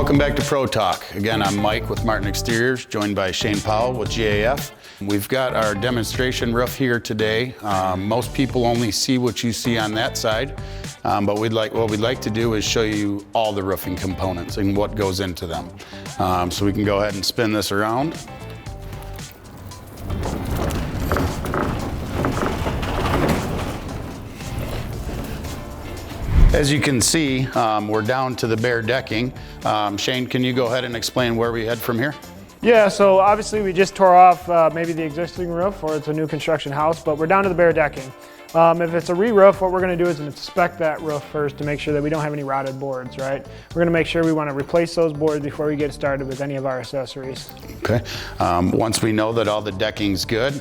Welcome back to Pro Talk. Again, I'm Mike with Martin Exteriors, joined by Shane Powell with GAF. We've got our demonstration roof here today. Most people only see what you see on that side, but what we'd like to do is show you all the roofing components and what goes into them. So we can go ahead and spin this around. As you can see, we're down to the bare decking. Shane, can you go ahead and explain where we head from here? Yeah, so obviously we just tore off maybe the existing roof, or it's a new construction house, but we're down to the bare decking. If it's a re-roof, what we're going to do is inspect that roof first to make sure that we don't have any rotted boards, right? We're going to make sure we want to replace those boards before we get started with any of our accessories. Okay. Once we know that all the decking's good,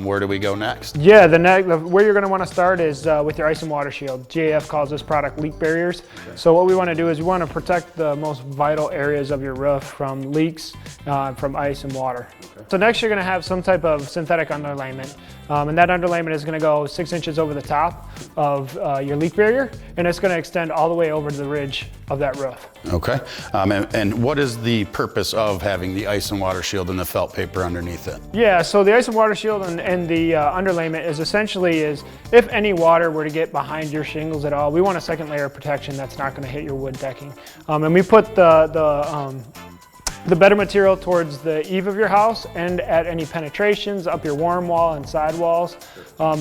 where do we go next? Yeah, where you're going to want to start is with your ice and water shield. GAF calls this product leak barriers. Okay. So what we want to do is we want to protect the most vital areas of your roof from leaks, from ice and water. Okay. So next you're going to have some type of synthetic underlayment. And that underlayment is going to go 6 inches over the top of your leak barrier, and it's going to extend all the way over to the ridge of that roof. Okay. And what is the purpose of having the ice and water shield and the felt paper underneath it? Yeah, so the ice and water shield and the underlayment is essentially if any water were to get behind your shingles at all, we want a second layer of protection that's not going to hit your wood decking. And we put the better material towards the eave of your house and at any penetrations up your warm wall and side walls,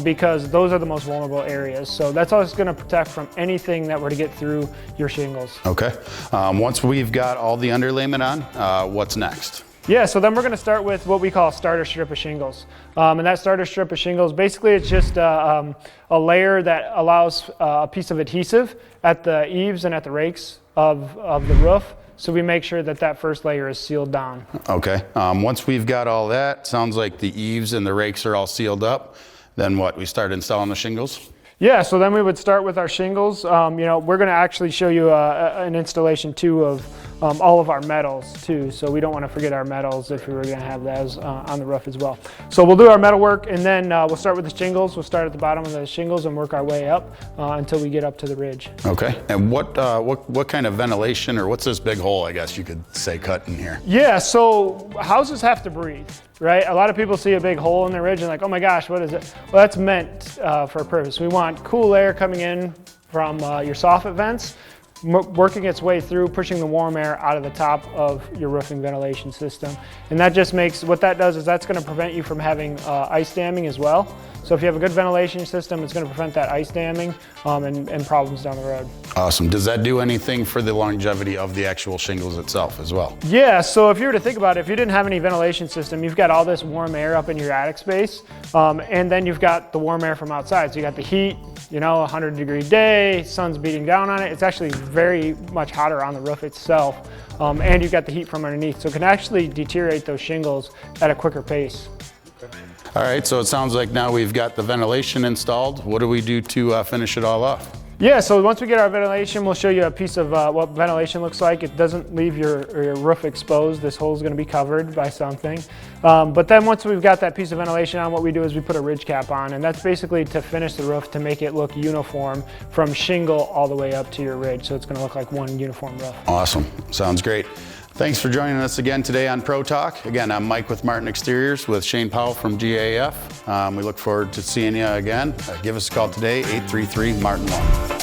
because those are the most vulnerable areas. So that's all it's going to protect from anything that were to get through your shingles. Okay. Once we've got all the underlayment on, what's next? Yeah, so then we're going to start with what we call a starter strip of shingles. And that starter strip of shingles, basically it's just a layer that allows a piece of adhesive at the eaves and at the rakes of the roof. So we make sure that that first layer is sealed down. Okay. Once we've got all that, sounds like the eaves and the rakes are all sealed up. Then what? We start installing the shingles? Yeah, so then we would start with our shingles. We're going to actually show you an installation too of all of our metals too. So we don't want to forget our metals if we were going to have those on the roof as well. So we'll do our metal work, and then we'll start with the shingles. We'll start at the bottom of the shingles and work our way up until we get up to the ridge. Okay. And what kind of ventilation, or what's this big hole, I guess you could say, cut in here? Yeah, so houses have to breathe. Right? A lot of people see a big hole in the ridge and like, oh my gosh, what is it? Well, that's meant for a purpose. We want cool air coming in from your soffit vents, working its way through, pushing the warm air out of the top of your roofing ventilation system. And that just makes, what that does is that's going to prevent you from having ice damming as well. So if you have a good ventilation system, it's going to prevent that ice damming and problems down the road. Awesome. Does that do anything for the longevity of the actual shingles itself as well? Yeah, so if you were to think about it, if you didn't have any ventilation system, you've got all this warm air up in your attic space, and then you've got the warm air from outside. So you got the heat, 100-degree day, sun's beating down on it. It's actually very much hotter on the roof itself, and you've got the heat from underneath. So it can actually deteriorate those shingles at a quicker pace. All right, so it sounds like now we've got the ventilation installed. What do we do to finish it all off? Yeah, so once we get our ventilation, we'll show you a piece of what ventilation looks like. It doesn't leave your roof exposed. This hole is going to be covered by something. But then once we've got that piece of ventilation on, what we do is we put a ridge cap on, and that's basically to finish the roof to make it look uniform from shingle all the way up to your ridge. So it's going to look like one uniform roof. Awesome. Sounds great. Thanks for joining us again today on Pro Talk. Again, I'm Mike with Martin Exteriors with Shane Powell from GAF. We look forward to seeing you again. Give us a call today, 833-MARTIN-1.